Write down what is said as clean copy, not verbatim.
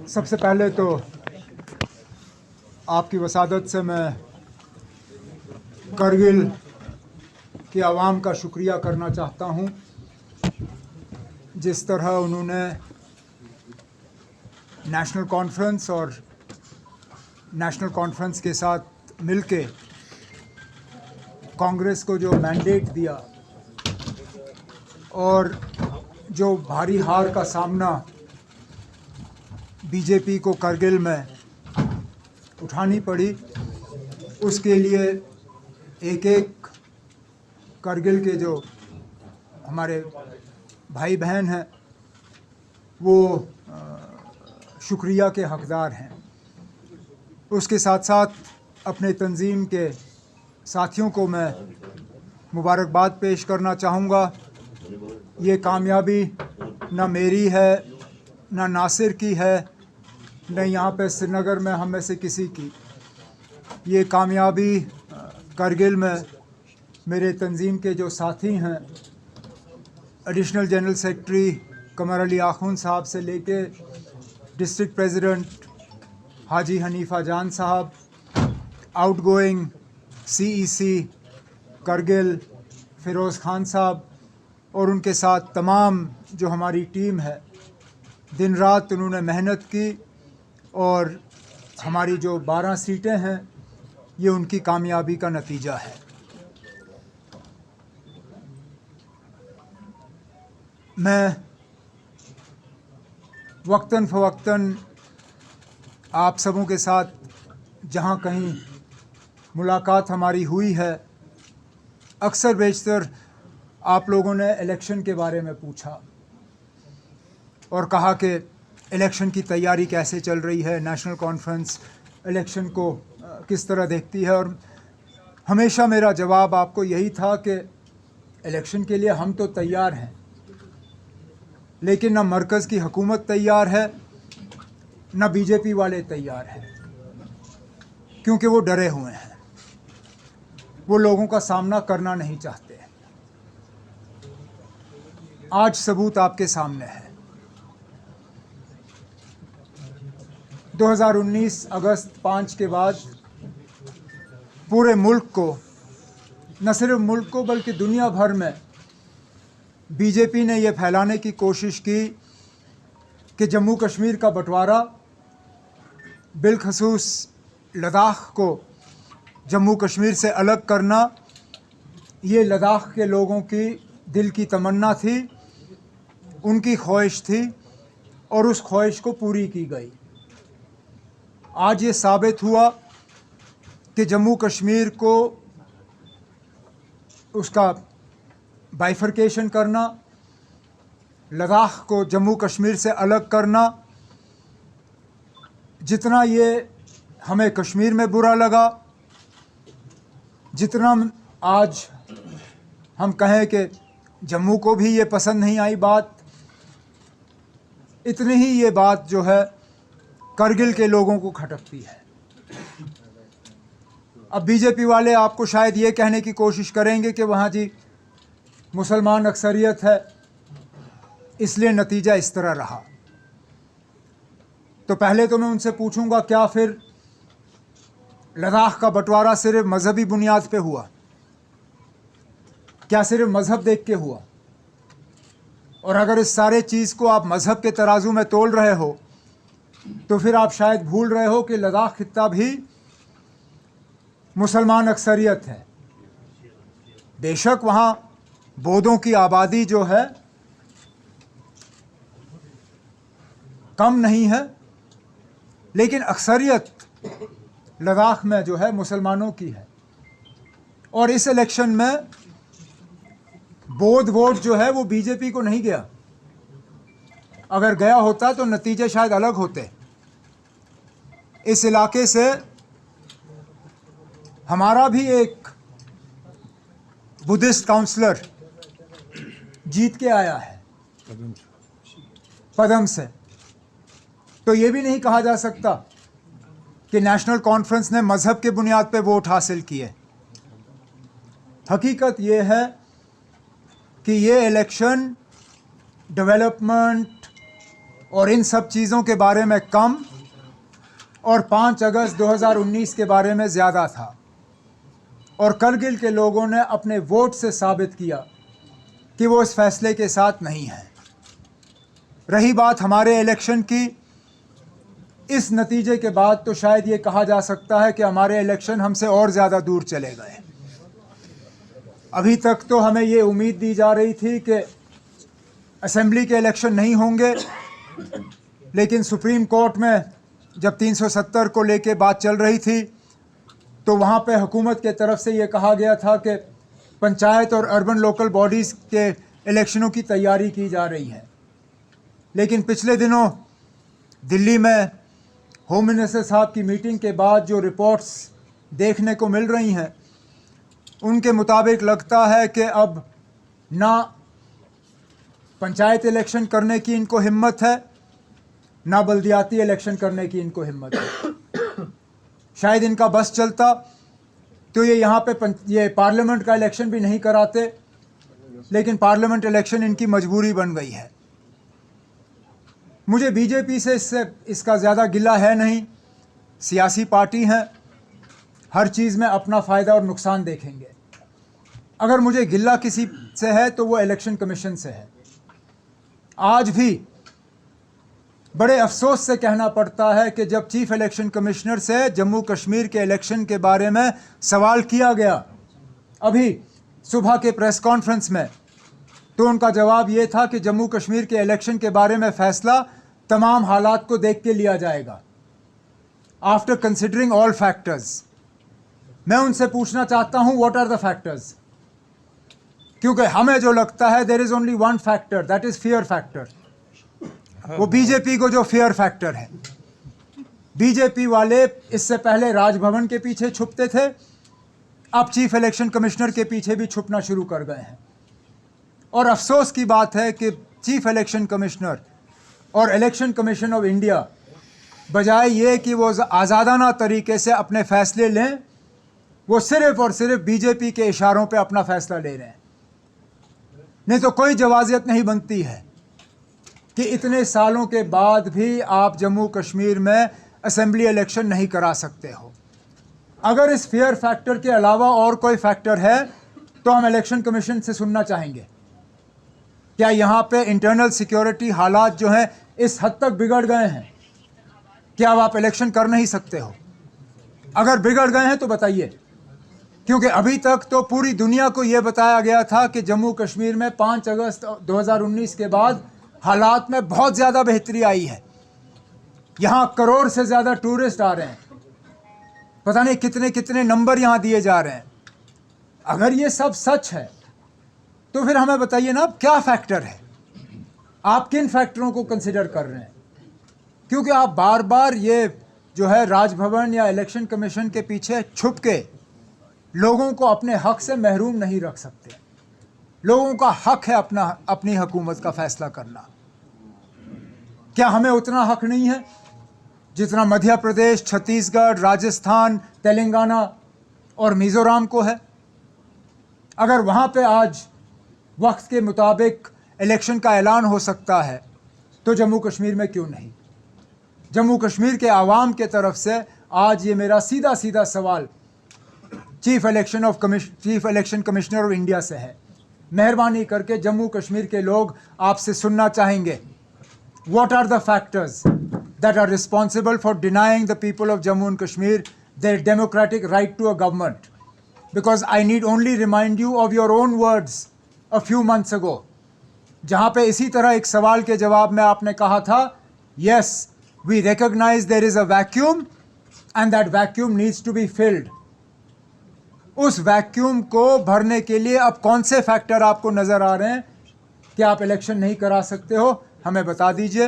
सबसे पहले तो आपकी वसादत से मैं करगिल की आवाम का शुक्रिया करना चाहता हूँ। जिस तरह उन्होंने नेशनल कॉन्फ्रेंस और नेशनल कॉन्फ्रेंस के साथ मिलके कांग्रेस को जो मैंडेट दिया और जो भारी हार का सामना बीजेपी को करगिल में उठानी पड़ी, उसके लिए एक एक करगिल के जो हमारे भाई बहन हैं वो शुक्रिया के हकदार हैं। उसके साथ साथ अपने तंजीम के साथियों को मैं मुबारकबाद पेश करना चाहूँगा। ये कामयाबी न मेरी है, न नासिर की है, न यहाँ पे श्रीनगर में हम में से किसी की। ये कामयाबी करगिल में मेरे तंजीम के जो साथी हैं, एडिशनल जनरल सेक्रेटरी कमर अली आखुन साहब से लेके डिस्ट्रिक्ट प्रेसिडेंट हाजी हनीफा जान साहब, आउटगोइंग CEC करगिल फ़िरोज़ खान साहब और उनके साथ तमाम जो हमारी टीम है, दिन रात उन्होंने मेहनत की और हमारी जो 12 सीटें हैं ये उनकी कामयाबी का नतीजा है। मैं वक्तन फ़वक्तन आप सबों के साथ जहाँ कहीं मुलाकात हमारी हुई है, अक्सर बेशतर आप लोगों ने इलेक्शन के बारे में पूछा और कहा कि इलेक्शन की तैयारी कैसे चल रही है, नेशनल कॉन्फ्रेंस इलेक्शन को किस तरह देखती है। और हमेशा मेरा जवाब आपको यही था कि इलेक्शन के लिए हम तो तैयार हैं, लेकिन न मरकज़ की हुकूमत तैयार है, न बीजेपी वाले तैयार हैं, क्योंकि वो डरे हुए हैं, वो लोगों का सामना करना नहीं चाहते। आज सबूत आपके सामने है। 2019 अगस्त 5 के बाद पूरे मुल्क को, न सिर्फ मुल्क को बल्कि दुनिया भर में बीजेपी ने यह फैलाने की कोशिश की कि जम्मू कश्मीर का बंटवारा, बिलखसूस लद्दाख को जम्मू कश्मीर से अलग करना, ये लद्दाख के लोगों की दिल की तमन्ना थी, उनकी ख्वाहिश थी और उस ख्वाहिश को पूरी की गई। आज ये साबित हुआ कि जम्मू कश्मीर को उसका बाइफरकेशन करना, लद्दाख को जम्मू कश्मीर से अलग करना, जितना ये हमें कश्मीर में बुरा लगा, जितना आज हम कहें कि जम्मू को भी ये पसंद नहीं आई बात, इतनी ही ये बात जो है करगिल के लोगों को खटकती है। अब बीजेपी वाले आपको शायद ये कहने की कोशिश करेंगे कि वहाँ जी मुसलमान अक्सरियत है, इसलिए नतीजा इस तरह रहा। तो पहले तो मैं उनसे पूछूंगा, क्या फिर लद्दाख का बंटवारा सिर्फ मजहबी बुनियाद पे हुआ? क्या सिर्फ मज़हब देख के हुआ? और अगर इस सारे चीज़ को आप मज़हब के तराजू में तोल रहे हो तो फिर आप शायद भूल रहे हो कि लद्दाख खित्ता भी मुसलमान अक्सरियत है। बेशक वहाँ बौद्धों की आबादी जो है कम नहीं है, लेकिन अक्सरियत लद्दाख में जो है मुसलमानों की है। और इस इलेक्शन में बौद्ध वोट जो है वो बीजेपी को नहीं गया। अगर गया होता तो नतीजे शायद अलग होते। इस इलाके से हमारा भी एक बुद्धिस्ट काउंसलर जीत के आया है पदम से। तो ये भी नहीं कहा जा सकता कि नेशनल कॉन्फ्रेंस ने मज़हब के बुनियाद पे वोट हासिल किए। हकीकत ये है कि ये इलेक्शन डेवलपमेंट, और इन सब चीज़ों के बारे में कम और 5 अगस्त 2019 के बारे में ज़्यादा था। और करगिल के लोगों ने अपने वोट से साबित किया कि वो इस फैसले के साथ नहीं हैं। रही बात हमारे इलेक्शन की, इस नतीजे के बाद तो शायद ये कहा जा सकता है कि हमारे इलेक्शन हमसे और ज़्यादा दूर चले गए। अभी तक तो हमें ये उम्मीद दी जा रही थी कि असेंबली के इलेक्शन नहीं होंगे, लेकिन सुप्रीम कोर्ट में जब 370 को लेके बात चल रही थी तो वहाँ पे हुकूमत के तरफ से ये कहा गया था कि पंचायत और अर्बन लोकल बॉडीज़ के इलेक्शनों की तैयारी की जा रही है। लेकिन पिछले दिनों दिल्ली में होम मिनिस्टर साहब की मीटिंग के बाद जो रिपोर्ट्स देखने को मिल रही हैं, उनके मुताबिक लगता है कि अब ना पंचायत इलेक्शन करने की इनको हिम्मत है, ना बल्दियाती इलेक्शन करने की इनको हिम्मत है। शायद इनका बस चलता तो ये यहाँ पे ये पार्लियामेंट का इलेक्शन भी नहीं कराते, लेकिन पार्लियामेंट इलेक्शन इनकी मजबूरी बन गई है। मुझे बीजेपी से इसका ज़्यादा गिला है नहीं, सियासी पार्टी हैं, हर चीज़ में अपना फ़ायदा और नुकसान देखेंगे। अगर मुझे गिला किसी से है तो वो इलेक्शन कमीशन से है। आज भी बड़े अफसोस से कहना पड़ता है कि जब चीफ इलेक्शन कमिश्नर से जम्मू कश्मीर के इलेक्शन के बारे में सवाल किया गया अभी सुबह के प्रेस कॉन्फ्रेंस में, तो उनका जवाब ये था कि जम्मू कश्मीर के इलेक्शन के बारे में फ़ैसला तमाम हालात को देख के लिया जाएगा, आफ्टर कंसिडरिंग ऑल फैक्टर्स। मैं उनसे पूछना चाहता हूँ, व्हाट आर द फैक्टर्स? क्योंकि हमें जो लगता है there is only one factor, that is fear factor. वो बीजेपी को जो फियर फैक्टर है, बीजेपी वाले इससे पहले राजभवन के पीछे छुपते थे, अब चीफ इलेक्शन कमिश्नर के पीछे भी छुपना शुरू कर गए हैं। और अफसोस की बात है कि चीफ इलेक्शन कमिश्नर और इलेक्शन कमीशन ऑफ इंडिया बजाय ये कि वो आज़ादाना तरीके से अपने फ़ैसले लें, वो सिर्फ़ और सिर्फ बीजेपी के इशारों पे अपना फ़ैसला ले रहे हैं। नहीं तो कोई जवाज़ियत नहीं बनती है कि इतने सालों के बाद भी आप जम्मू कश्मीर में असेंबली इलेक्शन नहीं करा सकते हो। अगर इस फेयर फैक्टर के अलावा और कोई फैक्टर है तो हम इलेक्शन कमीशन से सुनना चाहेंगे। क्या यहाँ पे इंटरनल सिक्योरिटी हालात जो हैं इस हद तक बिगड़ गए हैं कि अब आप इलेक्शन कर नहीं सकते हो? अगर बिगड़ गए हैं तो बताइए, क्योंकि अभी तक तो पूरी दुनिया को ये बताया गया था कि जम्मू कश्मीर में 5 अगस्त 2019 के बाद हालात में बहुत ज़्यादा बेहतरी आई है। यहाँ करोड़ से ज़्यादा टूरिस्ट आ रहे हैं, पता नहीं कितने कितने नंबर यहाँ दिए जा रहे हैं। अगर ये सब सच है तो फिर हमें बताइए ना, क्या फैक्टर है? आप किन फैक्टरों को कंसिडर कर रहे हैं? क्योंकि आप बार बार ये जो है राजभवन या इलेक्शन कमीशन के पीछे छुप के लोगों को अपने हक से महरूम नहीं रख सकते। लोगों का हक है अपनी हुकूमत का फैसला करना। क्या हमें उतना हक नहीं है जितना मध्य प्रदेश, छत्तीसगढ़, राजस्थान, तेलंगाना और मिज़ोरम को है? अगर वहाँ पे आज वक्त के मुताबिक इलेक्शन का ऐलान हो सकता है तो जम्मू कश्मीर में क्यों नहीं? जम्मू कश्मीर के आवाम के तरफ से आज ये मेरा सीधा सीधा सवाल chief election commissioner of India से है। मेहरबानी करके जम्मू कश्मीर के लोग आपसे सुनना चाहेंगे, what are the factors that are responsible for denying the people of Jammu and Kashmir their democratic right to a government? Because I need only remind you of your own words a few months ago, जहाँ पे इसी तरह एक सवाल के जवाब में आपने कहा था, yes, we recognize there is a vacuum and that vacuum needs to be filled. उस वैक्यूम को भरने के लिए अब कौन से फैक्टर आपको नज़र आ रहे हैं कि आप इलेक्शन नहीं करा सकते हो? हमें बता दीजिए।